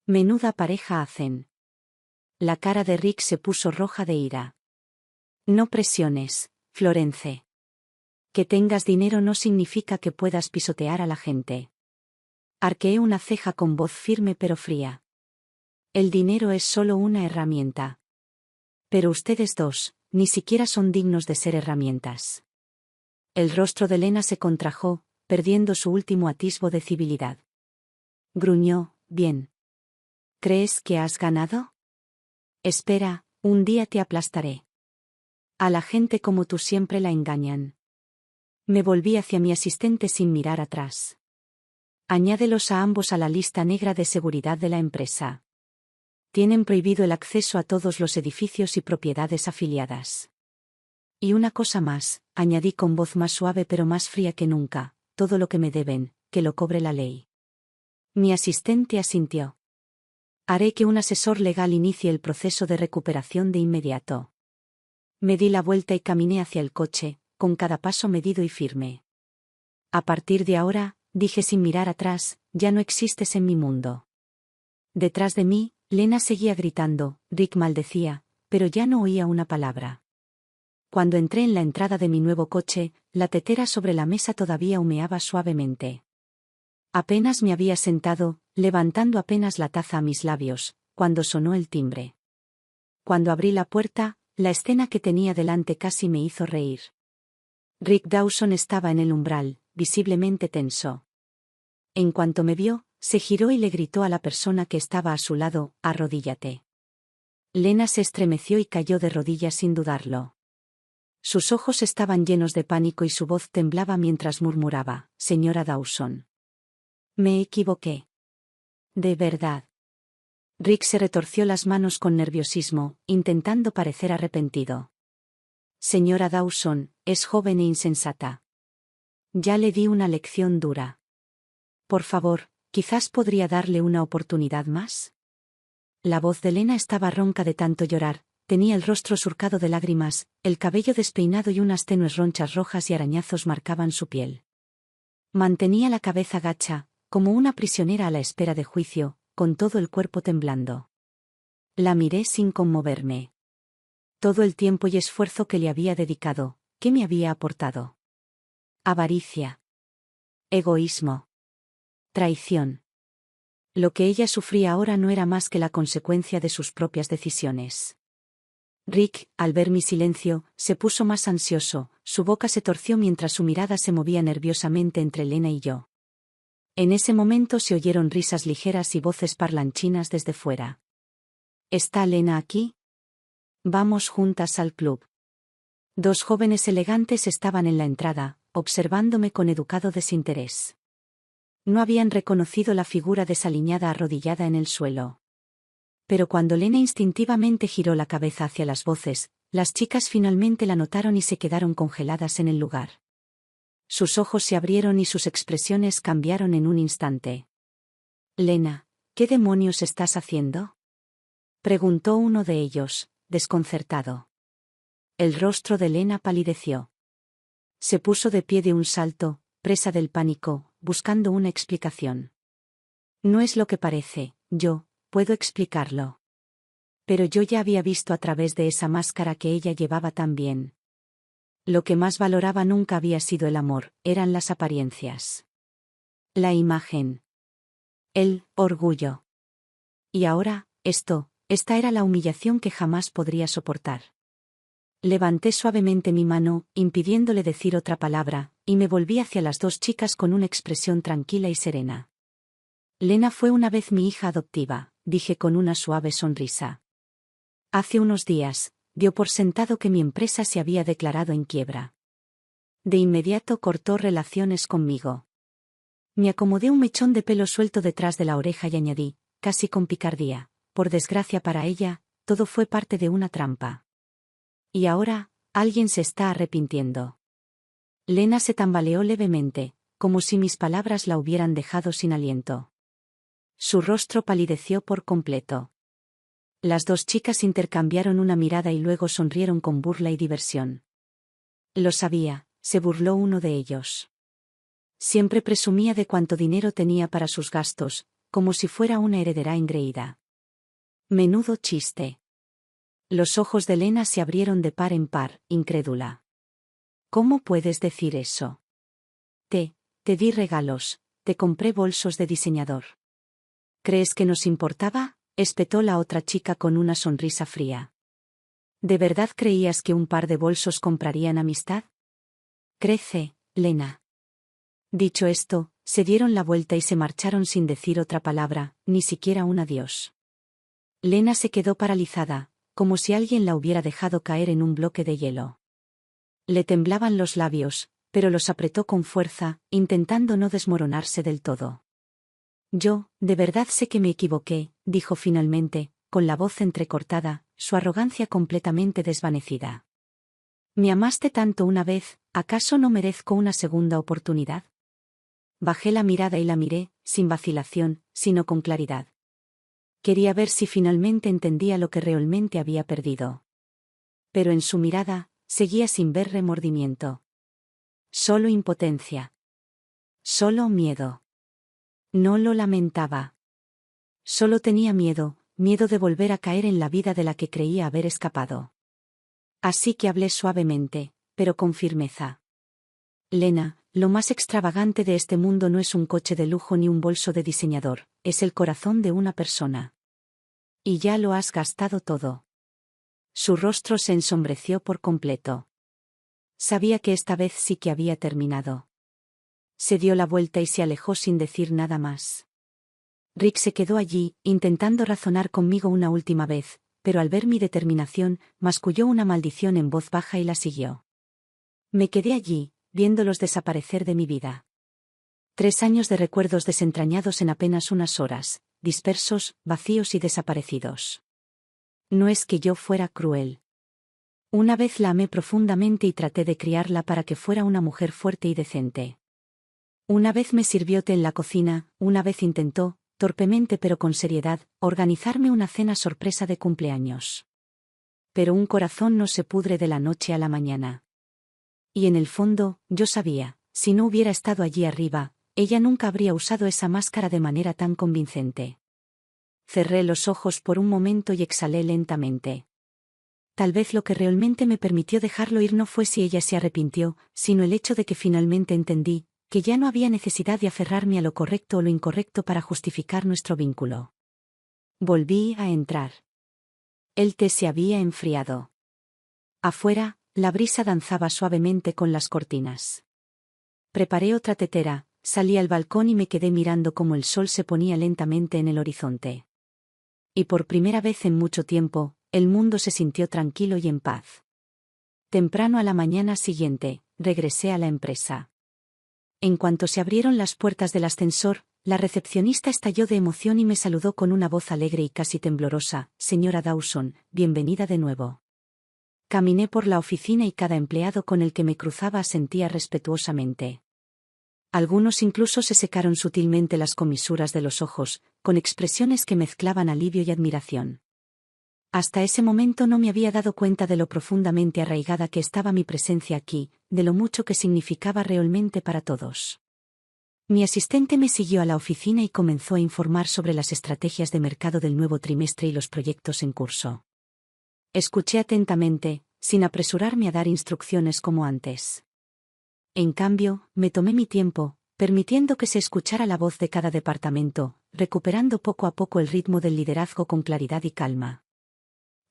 Speaker 1: Menuda pareja hacen. La cara de Rick se puso roja de ira. No presiones, Florence. Que tengas dinero no significa que puedas pisotear a la gente. Arqueé una ceja con voz firme pero fría. El dinero es solo una herramienta. Pero ustedes dos, ni siquiera son dignos de ser herramientas. El rostro de Lena se contrajo, perdiendo su último atisbo de civilidad. Gruñó, bien. ¿Crees que has ganado? Espera, un día te aplastaré. A la gente como tú siempre la engañan. Me volví hacia mi asistente sin mirar atrás. Añádelos a ambos a la lista negra de seguridad de la empresa. Tienen prohibido el acceso a todos los edificios y propiedades afiliadas. Y una cosa más, añadí con voz más suave pero más fría que nunca, todo lo que me deben, que lo cobre la ley. Mi asistente asintió. Haré que un asesor legal inicie el proceso de recuperación de inmediato. Me di la vuelta y caminé hacia el coche, con cada paso medido y firme. A partir de ahora, dije sin mirar atrás, ya no existes en mi mundo. Detrás de mí, Lena seguía gritando, Rick maldecía, pero ya no oía una palabra. Cuando entré en la entrada de mi nuevo coche, la tetera sobre la mesa todavía humeaba suavemente. Apenas me había sentado, levantando apenas la taza a mis labios, cuando sonó el timbre. Cuando abrí la puerta, la escena que tenía delante casi me hizo reír. Rick Dawson estaba en el umbral, visiblemente tenso. En cuanto me vio, se giró y le gritó a la persona que estaba a su lado, arrodíllate. Lena se estremeció y cayó de rodillas sin dudarlo. Sus ojos estaban llenos de pánico y su voz temblaba mientras murmuraba, señora Dawson. Me equivoqué. De verdad. Rick se retorció las manos con nerviosismo, intentando parecer arrepentido. Señora Dawson, es joven e insensata. Ya le di una lección dura. Por favor, quizás podría darle una oportunidad más. La voz de Lena estaba ronca de tanto llorar, tenía el rostro surcado de lágrimas, el cabello despeinado y unas tenues ronchas rojas y arañazos marcaban su piel. Mantenía la cabeza gacha, como una prisionera a la espera de juicio, con todo el cuerpo temblando. La miré sin conmoverme. Todo el tiempo y esfuerzo que le había dedicado, ¿qué me había aportado? Avaricia. Egoísmo. Traición. Lo que ella sufría ahora no era más que la consecuencia de sus propias decisiones. Rick, al ver mi silencio, se puso más ansioso, su boca se torció mientras su mirada se movía nerviosamente entre Lena y yo. En ese momento se oyeron risas ligeras y voces parlanchinas desde fuera. ¿Está Lena aquí? Vamos juntas al club. Dos jóvenes elegantes estaban en la entrada, observándome con educado desinterés. No habían reconocido la figura desaliñada arrodillada en el suelo. Pero cuando Lena instintivamente giró la cabeza hacia las voces, las chicas finalmente la notaron y se quedaron congeladas en el lugar. Sus ojos se abrieron y sus expresiones cambiaron en un instante. Lena, ¿qué demonios estás haciendo?, preguntó uno de ellos, desconcertado. El rostro de Lena palideció. Se puso de pie de un salto, presa del pánico, buscando una explicación. No es lo que parece, yo puedo explicarlo. Pero yo ya había visto a través de esa máscara que ella llevaba también. Lo que más valoraba nunca había sido el amor, eran las apariencias. La imagen. El orgullo. Y ahora, esta era la humillación que jamás podría soportar. Levanté suavemente mi mano, impidiéndole decir otra palabra, y me volví hacia las dos chicas con una expresión tranquila y serena. Lena fue una vez mi hija adoptiva, dije con una suave sonrisa. Hace unos días, dio por sentado que mi empresa se había declarado en quiebra. De inmediato cortó relaciones conmigo. Me acomodé un mechón de pelo suelto detrás de la oreja y añadí, casi con picardía, por desgracia para ella, todo fue parte de una trampa. Y ahora, alguien se está arrepintiendo. Lena se tambaleó levemente, como si mis palabras la hubieran dejado sin aliento. Su rostro palideció por completo. Las dos chicas intercambiaron una mirada y luego sonrieron con burla y diversión. Lo sabía, se burló uno de ellos. Siempre presumía de cuánto dinero tenía para sus gastos, como si fuera una heredera engreída. Menudo chiste. Los ojos de Lena se abrieron de par en par, incrédula. ¿Cómo puedes decir eso? Te di regalos, te compré bolsos de diseñador. ¿Crees que nos importaba? Espetó la otra chica con una sonrisa fría. ¿De verdad creías que un par de bolsos comprarían amistad? Crece, Lena. Dicho esto, se dieron la vuelta y se marcharon sin decir otra palabra, ni siquiera un adiós. Lena se quedó paralizada, como si alguien la hubiera dejado caer en un bloque de hielo. Le temblaban los labios, pero los apretó con fuerza, intentando no desmoronarse del todo. Yo, de verdad sé que me equivoqué, dijo finalmente, con la voz entrecortada, su arrogancia completamente desvanecida. Me amaste tanto una vez, ¿acaso no merezco una segunda oportunidad? Bajé la mirada y la miré, sin vacilación, sino con claridad. Quería ver si finalmente entendía lo que realmente había perdido. Pero en su mirada, seguía sin ver remordimiento. Solo impotencia. Solo miedo. No lo lamentaba. Solo tenía miedo de volver a caer en la vida de la que creía haber escapado. Así que hablé suavemente, pero con firmeza. Lena, lo más extravagante de este mundo no es un coche de lujo ni un bolso de diseñador, es el corazón de una persona. Y ya lo has gastado todo. Su rostro se ensombreció por completo. Sabía que esta vez sí que había terminado. Se dio la vuelta y se alejó sin decir nada más. Rick se quedó allí, intentando razonar conmigo una última vez, pero al ver mi determinación, masculló una maldición en voz baja y la siguió. Me quedé allí, viéndolos desaparecer de mi vida. 3 años de recuerdos desentrañados en apenas unas horas, dispersos, vacíos y desaparecidos. No es que yo fuera cruel. Una vez la amé profundamente y traté de criarla para que fuera una mujer fuerte y decente. Una vez me sirvió té en la cocina, una vez intentó, torpemente pero con seriedad, organizarme una cena sorpresa de cumpleaños. Pero un corazón no se pudre de la noche a la mañana. Y en el fondo, yo sabía, si no hubiera estado allí arriba, ella nunca habría usado esa máscara de manera tan convincente. Cerré los ojos por un momento y exhalé lentamente. Tal vez lo que realmente me permitió dejarlo ir no fue si ella se arrepintió, sino el hecho de que finalmente entendí, que ya no había necesidad de aferrarme a lo correcto o lo incorrecto para justificar nuestro vínculo. Volví a entrar. El té se había enfriado. Afuera, la brisa danzaba suavemente con las cortinas. Preparé otra tetera, salí al balcón y me quedé mirando cómo el sol se ponía lentamente en el horizonte. Y por primera vez en mucho tiempo, el mundo se sintió tranquilo y en paz. Temprano a la mañana siguiente, regresé a la empresa. En cuanto se abrieron las puertas del ascensor, la recepcionista estalló de emoción y me saludó con una voz alegre y casi temblorosa: «Señora Dawson, bienvenida de nuevo». Caminé por la oficina y cada empleado con el que me cruzaba asentía respetuosamente. Algunos incluso se secaron sutilmente las comisuras de los ojos, con expresiones que mezclaban alivio y admiración. Hasta ese momento no me había dado cuenta de lo profundamente arraigada que estaba mi presencia aquí, de lo mucho que significaba realmente para todos. Mi asistente me siguió a la oficina y comenzó a informar sobre las estrategias de mercado del nuevo trimestre y los proyectos en curso. Escuché atentamente, sin apresurarme a dar instrucciones como antes. En cambio, me tomé mi tiempo, permitiendo que se escuchara la voz de cada departamento, recuperando poco a poco el ritmo del liderazgo con claridad y calma.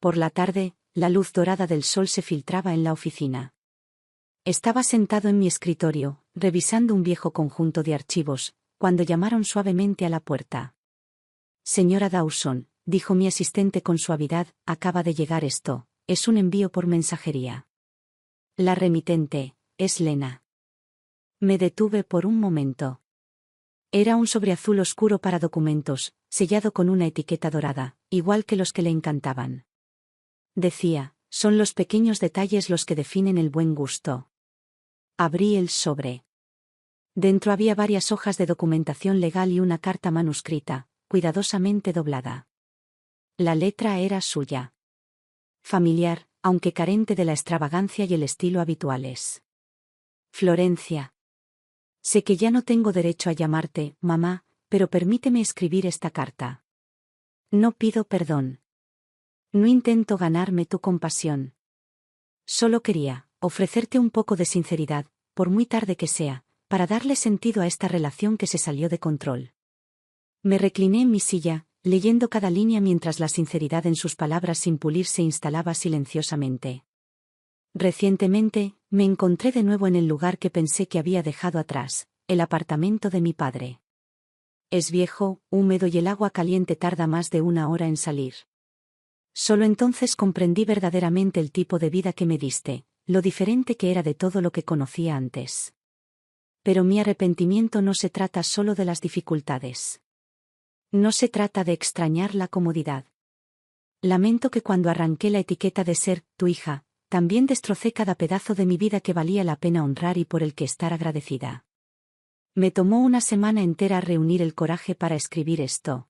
Speaker 1: Por la tarde, la luz dorada del sol se filtraba en la oficina. Estaba sentado en mi escritorio, revisando un viejo conjunto de archivos, cuando llamaron suavemente a la puerta. Señora Dawson, dijo mi asistente con suavidad, acaba de llegar esto, es un envío por mensajería. La remitente, es Lena. Me detuve por un momento. Era un sobre azul oscuro para documentos, sellado con una etiqueta dorada, igual que los que le encantaban. Decía, son los pequeños detalles los que definen el buen gusto. Abrí el sobre. Dentro había varias hojas de documentación legal y una carta manuscrita, cuidadosamente doblada. La letra era suya. Familiar, aunque carente de la extravagancia y el estilo habituales. Florencia. Sé que ya no tengo derecho a llamarte, mamá, pero permíteme escribir esta carta. No pido perdón. No intento ganarme tu compasión. Solo quería ofrecerte un poco de sinceridad, por muy tarde que sea, para darle sentido a esta relación que se salió de control. Me recliné en mi silla, leyendo cada línea mientras la sinceridad en sus palabras sin pulir se instalaba silenciosamente. Recientemente, me encontré de nuevo en el lugar que pensé que había dejado atrás, el apartamento de mi padre. Es viejo, húmedo y el agua caliente tarda más de 1 hora en salir. Solo entonces comprendí verdaderamente el tipo de vida que me diste, lo diferente que era de todo lo que conocía antes. Pero mi arrepentimiento no se trata solo de las dificultades. No se trata de extrañar la comodidad. Lamento que cuando arranqué la etiqueta de ser tu hija, también destrocé cada pedazo de mi vida que valía la pena honrar y por el que estar agradecida. Me tomó 1 semana entera reunir el coraje para escribir esto.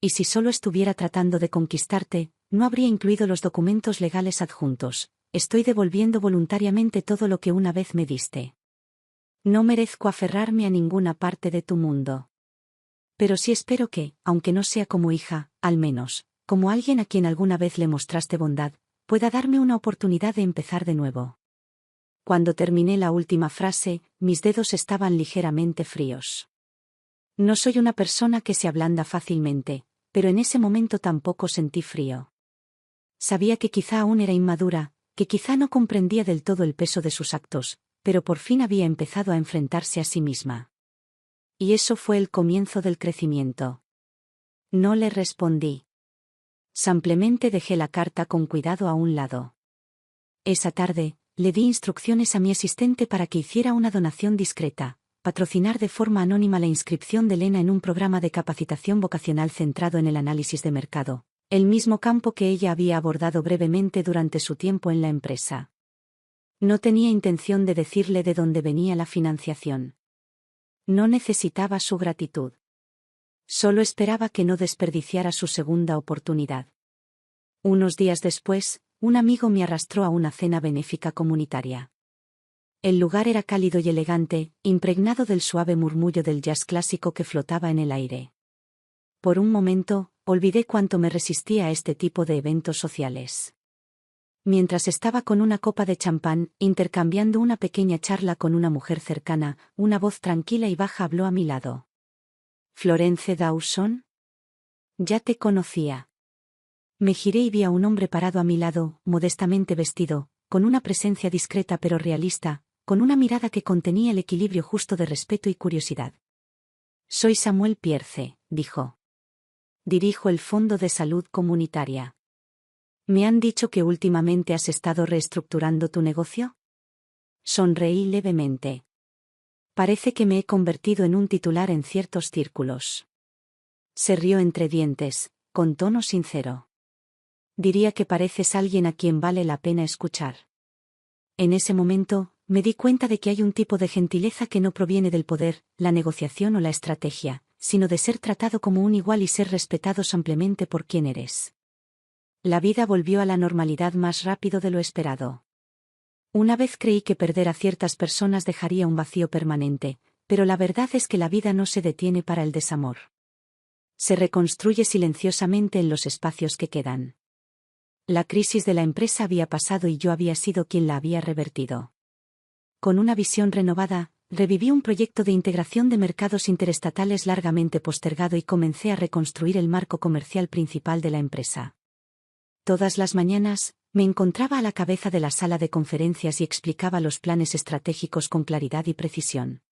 Speaker 1: Y si solo estuviera tratando de conquistarte, no habría incluido los documentos legales adjuntos. Estoy devolviendo voluntariamente todo lo que una vez me diste. No merezco aferrarme a ninguna parte de tu mundo. Pero sí espero que, aunque no sea como hija, al menos, como alguien a quien alguna vez le mostraste bondad, pueda darme una oportunidad de empezar de nuevo. Cuando terminé la última frase, mis dedos estaban ligeramente fríos. No soy una persona que se ablanda fácilmente, pero en ese momento tampoco sentí frío. Sabía que quizá aún era inmadura, que quizá no comprendía del todo el peso de sus actos, pero por fin había empezado a enfrentarse a sí misma. Y eso fue el comienzo del crecimiento. No le respondí. Simplemente dejé la carta con cuidado a un lado. Esa tarde, le di instrucciones a mi asistente para que hiciera una donación discreta, patrocinar de forma anónima la inscripción de Lena en un programa de capacitación vocacional centrado en el análisis de mercado, el mismo campo que ella había abordado brevemente durante su tiempo en la empresa. No tenía intención de decirle de dónde venía la financiación. No necesitaba su gratitud. Solo esperaba que no desperdiciara su segunda oportunidad. Unos días después, un amigo me arrastró a una cena benéfica comunitaria. El lugar era cálido y elegante, impregnado del suave murmullo del jazz clásico que flotaba en el aire. Por un momento, olvidé cuánto me resistía a este tipo de eventos sociales. Mientras estaba con una copa de champán, intercambiando una pequeña charla con una mujer cercana, una voz tranquila y baja habló a mi lado. ¿Florence Dawson? Ya te conocía. Me giré y vi a un hombre parado a mi lado, modestamente vestido, con una presencia discreta pero realista, con una mirada que contenía el equilibrio justo de respeto y curiosidad. Soy Samuel Pierce, dijo. Dirijo el Fondo de Salud Comunitaria. ¿Me han dicho que últimamente has estado reestructurando tu negocio? Sonreí levemente. Parece que me he convertido en un titular en ciertos círculos. Se rió entre dientes, con tono sincero. Diría que pareces alguien a quien vale la pena escuchar. En ese momento, me di cuenta de que hay un tipo de gentileza que no proviene del poder, la negociación o la estrategia, sino de ser tratado como un igual y ser respetado simplemente por quien eres. La vida volvió a la normalidad más rápido de lo esperado. Una vez creí que perder a ciertas personas dejaría un vacío permanente, pero la verdad es que la vida no se detiene para el desamor. Se reconstruye silenciosamente en los espacios que quedan. La crisis de la empresa había pasado y yo había sido quien la había revertido. Con una visión renovada, reviví un proyecto de integración de mercados interestatales largamente postergado y comencé a reconstruir el marco comercial principal de la empresa. Todas las mañanas, me encontraba a la cabeza de la sala de conferencias y explicaba los planes estratégicos con claridad y precisión.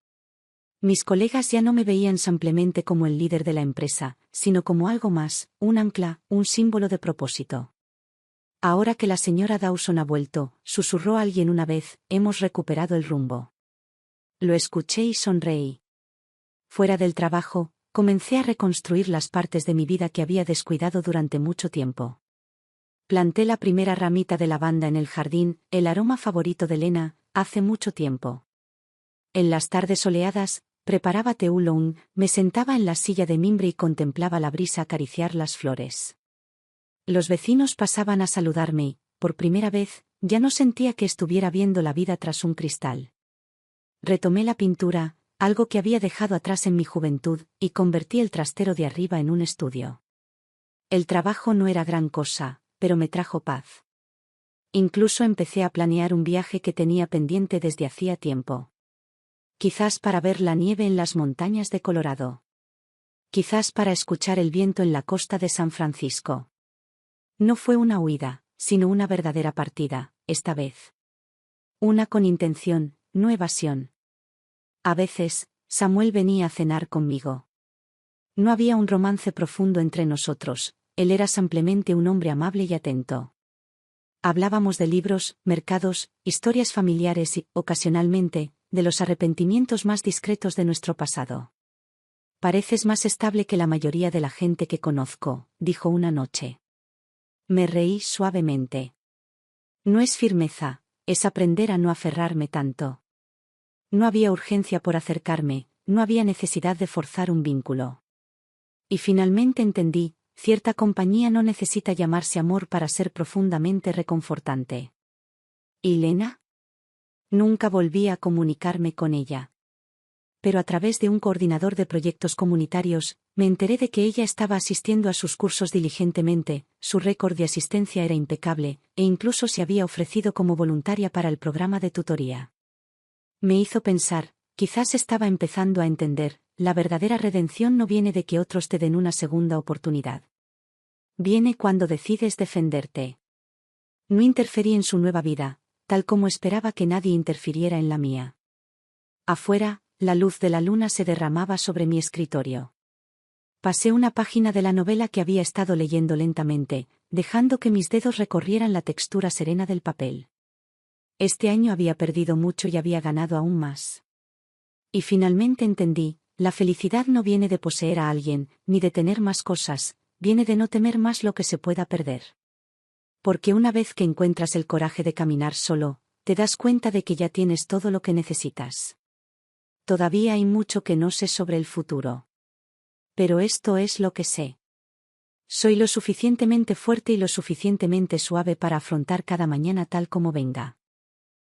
Speaker 1: Mis colegas ya no me veían simplemente como el líder de la empresa, sino como algo más, un ancla, un símbolo de propósito. Ahora que la señora Dawson ha vuelto, susurró alguien una vez, hemos recuperado el rumbo. Lo escuché y sonreí. Fuera del trabajo, comencé a reconstruir las partes de mi vida que había descuidado durante mucho tiempo. Planté la primera ramita de lavanda en el jardín, el aroma favorito de Lena, hace mucho tiempo. En las tardes soleadas, preparaba té oolong, me sentaba en la silla de mimbre y contemplaba la brisa acariciar las flores. Los vecinos pasaban a saludarme y, por primera vez, ya no sentía que estuviera viendo la vida tras un cristal. Retomé la pintura, algo que había dejado atrás en mi juventud, y convertí el trastero de arriba en un estudio. El trabajo no era gran cosa, pero me trajo paz. Incluso empecé a planear un viaje que tenía pendiente desde hacía tiempo. Quizás para ver la nieve en las montañas de Colorado. Quizás para escuchar el viento en la costa de San Francisco. No fue una huida, sino una verdadera partida, esta vez. Una con intención, no evasión. A veces, Samuel venía a cenar conmigo. No había un romance profundo entre nosotros, él era simplemente un hombre amable y atento. Hablábamos de libros, mercados, historias familiares y, ocasionalmente, de los arrepentimientos más discretos de nuestro pasado. Pareces más estable que la mayoría de la gente que conozco, dijo una noche. Me reí suavemente. No es firmeza, es aprender a no aferrarme tanto. No había urgencia por acercarme, no había necesidad de forzar un vínculo. Y finalmente entendí, cierta compañía no necesita llamarse amor para ser profundamente reconfortante. ¿Y Lena? Nunca volví a comunicarme con ella. Pero a través de un coordinador de proyectos comunitarios, me enteré de que ella estaba asistiendo a sus cursos diligentemente, su récord de asistencia era impecable, e incluso se había ofrecido como voluntaria para el programa de tutoría. Me hizo pensar, quizás estaba empezando a entender, la verdadera redención no viene de que otros te den una segunda oportunidad. Viene cuando decides defenderte. No interferí en su nueva vida, tal como esperaba que nadie interfiriera en la mía. Afuera, la luz de la luna se derramaba sobre mi escritorio. Pasé una página de la novela que había estado leyendo lentamente, dejando que mis dedos recorrieran la textura serena del papel. Este año había perdido mucho y había ganado aún más. Y finalmente entendí, la felicidad no viene de poseer a alguien, ni de tener más cosas, viene de no temer más lo que se pueda perder. Porque una vez que encuentras el coraje de caminar solo, te das cuenta de que ya tienes todo lo que necesitas. Todavía hay mucho que no sé sobre el futuro. Pero esto es lo que sé. Soy lo suficientemente fuerte y lo suficientemente suave para afrontar cada mañana tal como venga.